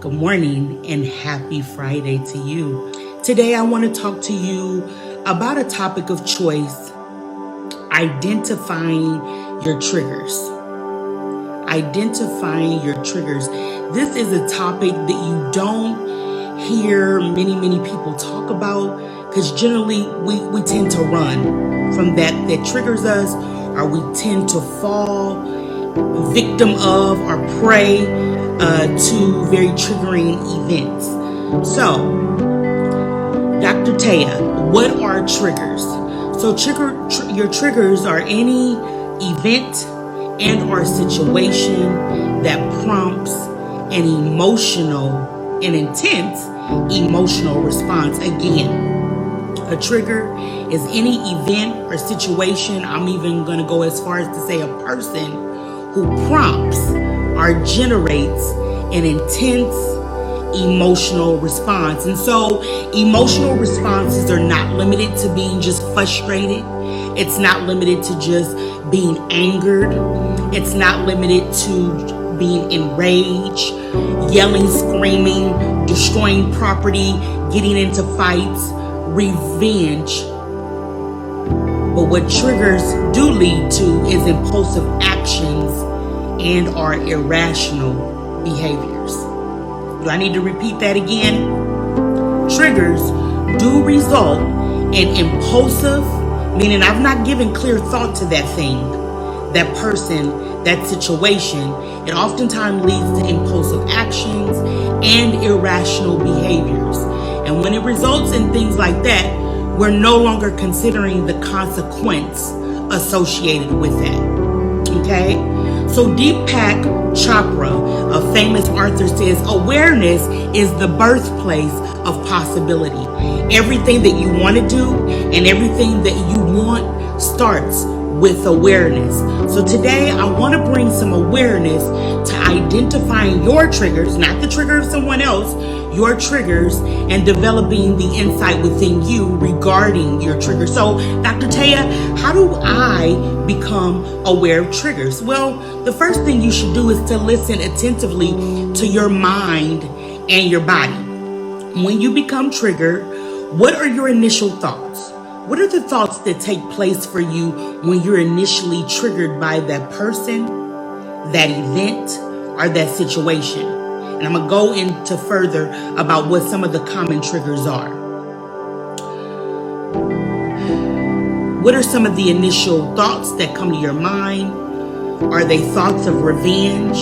Good morning and happy Friday to you. Today I want to talk to you about a topic of choice, identifying your triggers. Identifying your triggers. This is a topic that you don't hear many people talk about because generally we tend to run from that triggers us, or we tend to fall victim of or prey to very triggering events. So, Dr. Taya, what are triggers? So your triggers are any event and or situation that prompts an intense emotional response. Again, a trigger is any event or situation, I'm even going to go as far as to say a person who prompts or generates an intense emotional response. And so emotional responses are not limited to being just frustrated. It's not limited to just being angered. It's not limited to being enraged, yelling, screaming, destroying property, getting into fights, revenge. But what triggers do lead to is impulsive actions and or irrational behaviors. Do I need to repeat that again? Triggers do result in impulsive, meaning I've not given clear thought to that thing, that person, that situation. It oftentimes leads to impulsive actions and irrational behaviors. And when it results in things like that, we're no longer considering the consequence associated with that. Okay? So Deepak Chopra, a famous author, says awareness is the birthplace of possibility. Everything that you want to do and everything that you want starts with awareness. So today I want to bring some awareness to identifying your triggers, not the trigger of someone else, your triggers, and developing the insight within you regarding your triggers. So Dr. Taya, how do I become aware of triggers? Well, the first thing you should do is to listen attentively to your mind and your body. When you become triggered, what are your initial thoughts? What are the thoughts that take place for you when you're initially triggered by that person, that event, or that situation? And I'm going to go into further about what some of the common triggers are. What are some of the initial thoughts that come to your mind? Are they thoughts of revenge?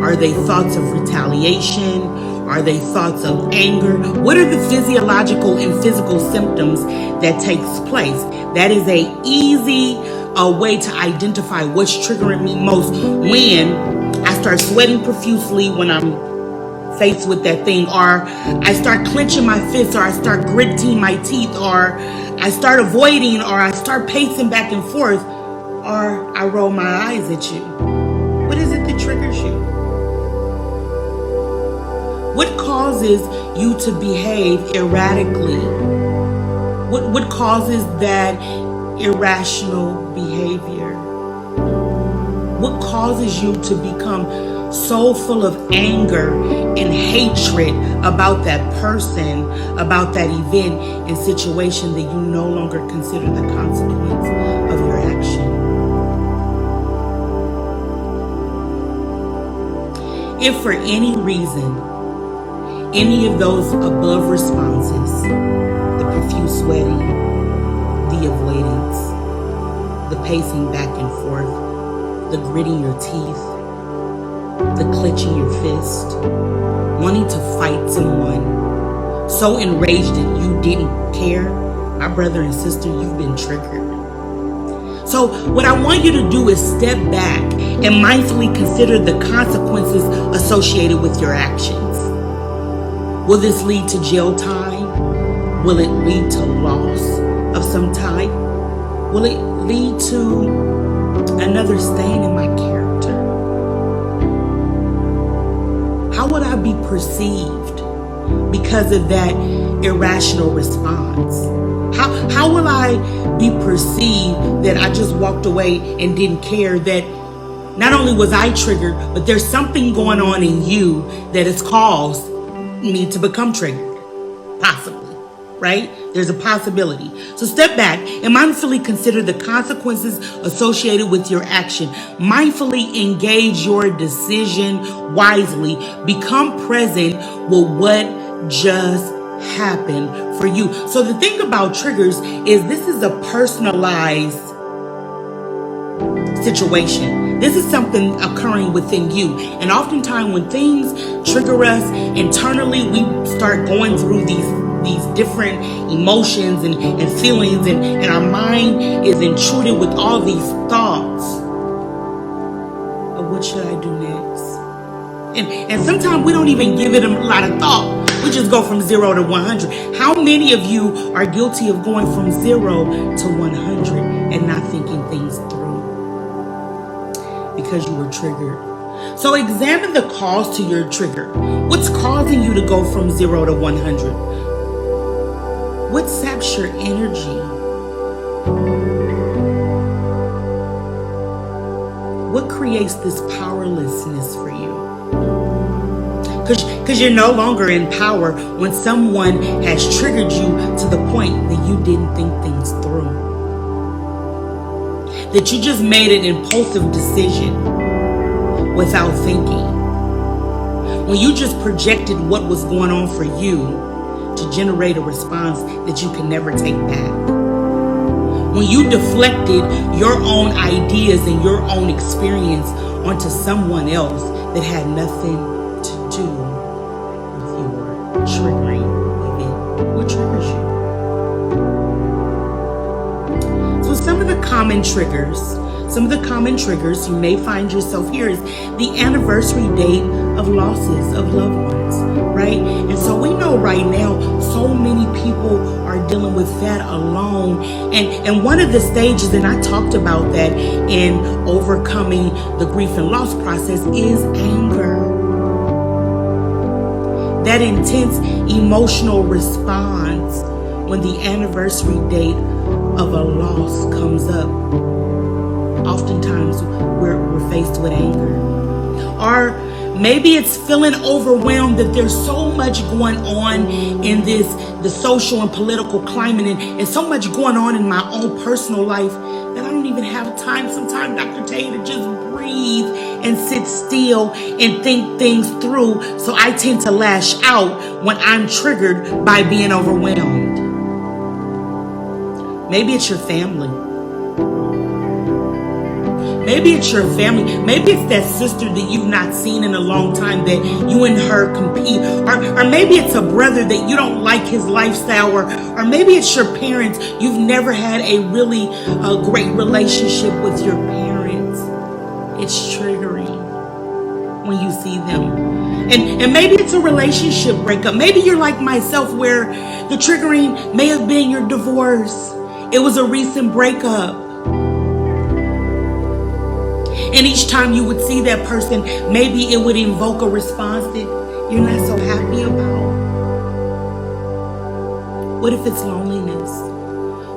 Are they thoughts of retaliation? Are they thoughts of anger? What are the physiological and physical symptoms that takes place? That is a easy way to identify what's triggering me most. When I start sweating profusely when I'm faced with that thing, or I start clenching my fists, or I start gritting my teeth, or I start avoiding, or I start pacing back and forth, or I roll my eyes at you. What is it that triggers you? What causes you to behave erratically? What causes that irrational behavior? What causes you to become so full of anger and hatred about that person, about that event and situation, that you no longer consider the consequence of your action? If for any reason, any of those above responses, the profuse sweating, the avoidance, the pacing back and forth, the gritting your teeth, the clenching your fist, wanting to fight someone, so enraged that you didn't care, my brother and sister, you've been triggered. So what I want you to do is step back and mindfully consider the consequences associated with your actions. Will this lead to jail time? Will it lead to loss of some type? Will it lead to another stain in my character? How would I be perceived because of that irrational response? How will I be perceived that I just walked away and didn't care, that not only was I triggered, but there's something going on in you that has caused me to become triggered, possibly, right? There's a possibility. So step back and mindfully consider the consequences associated with your action. Mindfully engage your decision wisely. Become present with what just happened for you. So the thing about triggers is this is a personalized situation. This is something occurring within you. And oftentimes when things trigger us internally, we start going through these different emotions and feelings, and our mind is intruded with all these thoughts of what should I do next? And sometimes we don't even give it a lot of thought. We just go from 0 to 100. How many of you are guilty of going from 0 to 100 and not thinking things through? Because you were triggered. So examine the cause to your trigger. What's causing you to go from 0 to 100? What saps your energy? What creates this powerlessness for you? Because you're no longer in power when someone has triggered you to the point that you didn't think things through. That you just made an impulsive decision without thinking. When you just projected what was going on for you to generate a response that you can never take back. When you deflected your own ideas and your own experience onto someone else that had nothing to do with your triggering event. What triggers you? So some of the common triggers you may find yourself here is the anniversary date of losses of loved ones, right? And so we know right now so many people are dealing with that alone. And one of the stages, and I talked about that in overcoming the grief and loss process, is anger. That intense emotional response when the anniversary date of a loss comes up. Oftentimes we're faced with anger. Or maybe it's feeling overwhelmed that there's so much going on in the social and political climate, and so much going on in my own personal life that I don't even have time sometimes, Dr. Tay, to just breathe and sit still and think things through. So I tend to lash out when I'm triggered by being overwhelmed. Maybe it's your family. Maybe it's your family. Maybe it's that sister that you've not seen in a long time that you and her compete. Or maybe it's a brother that you don't like his lifestyle. Or maybe it's your parents. You've never had a really great relationship with your parents. It's triggering when you see them. And maybe it's a relationship breakup. Maybe you're like myself where the triggering may have been your divorce. It was a recent breakup. And each time you would see that person, maybe it would invoke a response that you're not so happy about. What if it's loneliness?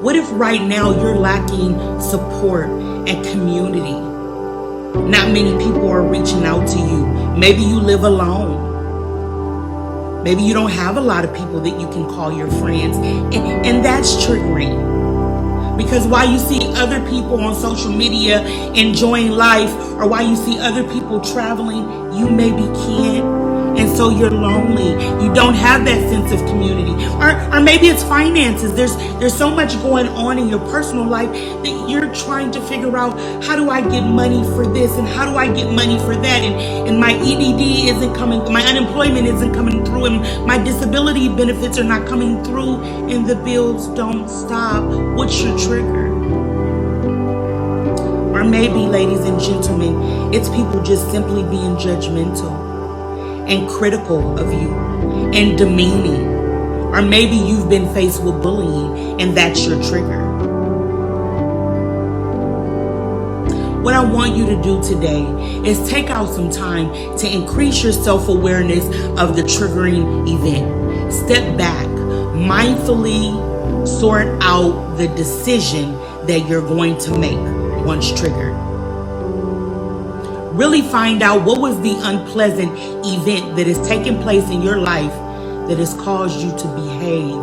What if right now you're lacking support and community? Not many people are reaching out to you. Maybe you live alone. Maybe you don't have a lot of people that you can call your friends. And that's triggering. Because while you see other people on social media enjoying life, or while you see other people traveling, you maybe can't. And so you're lonely. You don't have that sense of community. Or maybe it's finances. There's so much going on in your personal life that you're trying to figure out, how do I get money for this and how do I get money for that? And my EDD isn't coming, my unemployment isn't coming through, and my disability benefits are not coming through, and the bills don't stop. What's your trigger? Or maybe, ladies and gentlemen, it's people just simply being judgmental and critical of you and demeaning. Or maybe you've been faced with bullying and that's your trigger. What I want you to do today is take out some time to increase your self-awareness of the triggering event. Step back, mindfully sort out the decision that you're going to make once triggered. Really find out what was the unpleasant event that is taking place in your life that has caused you to behave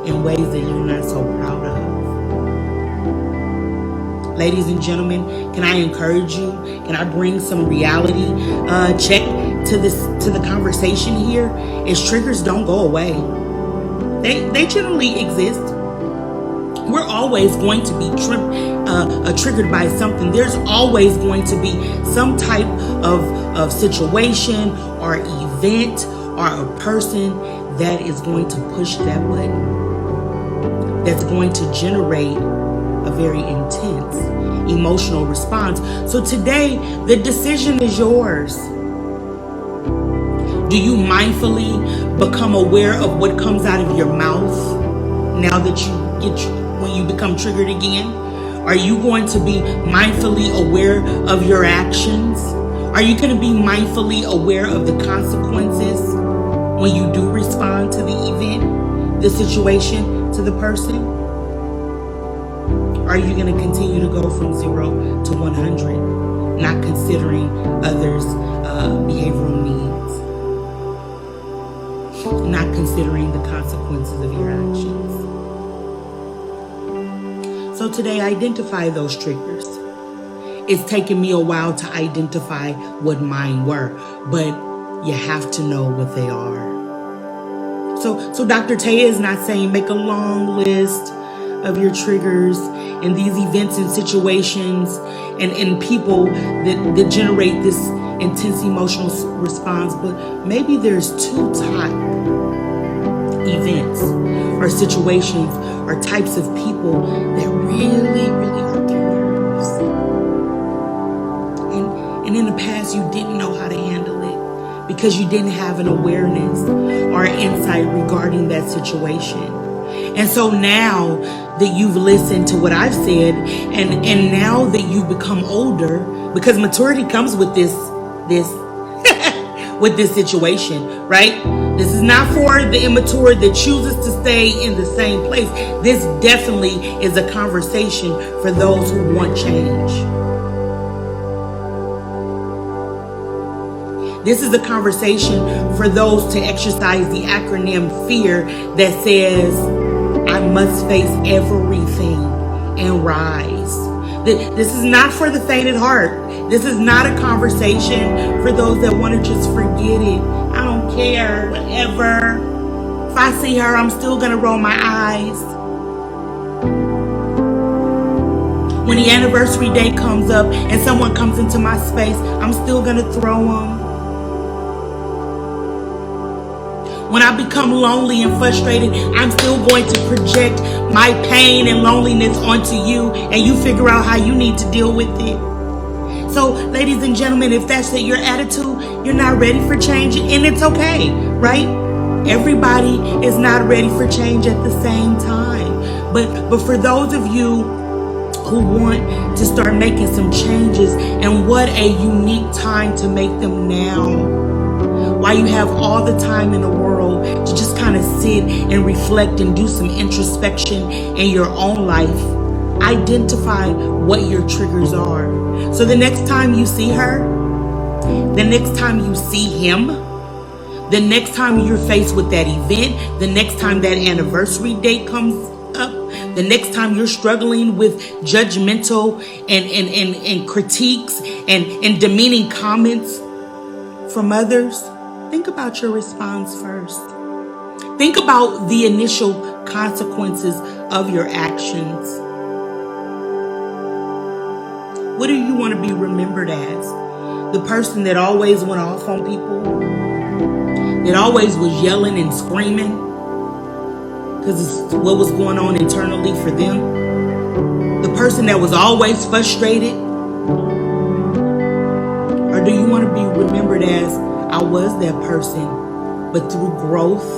in ways that you're not so proud of? Ladies and gentlemen, can I encourage you? Can I bring some reality check to the conversation here? Is triggers don't go away. They generally exist. We're always going to be triggered by something. There's always going to be some type of situation or event or a person that is going to push that button. That's going to generate a very intense emotional response. So today, the decision is yours. Do you mindfully become aware of what comes out of your mouth now that when you become triggered again? Are you going to be mindfully aware of your actions? Are you going to be mindfully aware of the consequences when you do respond to the event, the situation, to the person? Are you going to continue to go from 0 to 100, not considering others' behavioral needs, not considering the consequences of your actions? So today, identify those triggers. It's taken me a while to identify what mine were, but you have to know what they are. So Dr. Taya is not saying make a long list of your triggers and these events and situations and people that generate this intense emotional response, but maybe there's 2 type events or situations or types of people that really hurt your nerves. And in the past, you didn't know how to handle it because you didn't have an awareness or insight regarding that situation. And so now that you've listened to what I've said, and now that you've become older, because maturity comes with this with this situation, right? This is not for the immature that chooses to stay in the same place. This definitely is a conversation for those who want change. This is a conversation for those to exercise the acronym FEAR that says, I must face everything and rise. This is not for the faint at heart. This is not a conversation for those that want to just forget it. I don't care, whatever. If I see her, I'm still going to roll my eyes. When the anniversary day comes up and someone comes into my space, I'm still going to throw them. When I become lonely and frustrated, I'm still going to project my pain and loneliness onto you, and you figure out how you need to deal with it. So, ladies and gentlemen, if that's your attitude, you're not ready for change, and it's okay, right? Everybody is not ready for change at the same time. But for those of you who want to start making some changes, and what a unique time to make them now. While you have all the time in the world to just kind of sit and reflect and do some introspection in your own life, identify what your triggers are. So the next time you see her, the next time you see him, the next time you're faced with that event, the next time that anniversary date comes up, the next time you're struggling with judgmental and critiques and demeaning comments from others, think about your response first. Think about the initial consequences of your actions. What do you want to be remembered as? The person that always went off on people? That always was yelling and screaming because it's what was going on internally for them? The person that was always frustrated? Or do you want to be remembered as, I was that person, but through growth,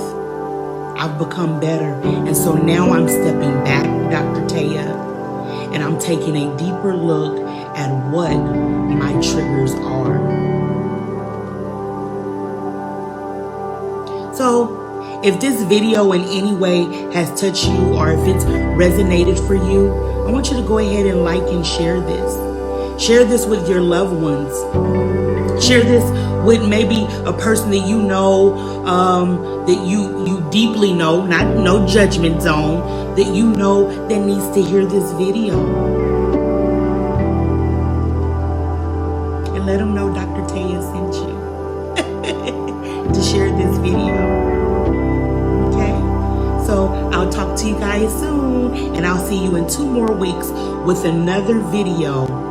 I've become better. And so now I'm stepping back, Dr. Taya, and I'm taking a deeper look at what my triggers are. So if this video in any way has touched you or if it's resonated for you, I want you to go ahead and like and share this. Share this with your loved ones. Share this with maybe a person that you know, that you deeply know, not no judgment zone, that you know that needs to hear this video. And let them know Dr. Taya sent you to share this video. Okay? So I'll talk to you guys soon, and I'll see you in 2 more weeks with another video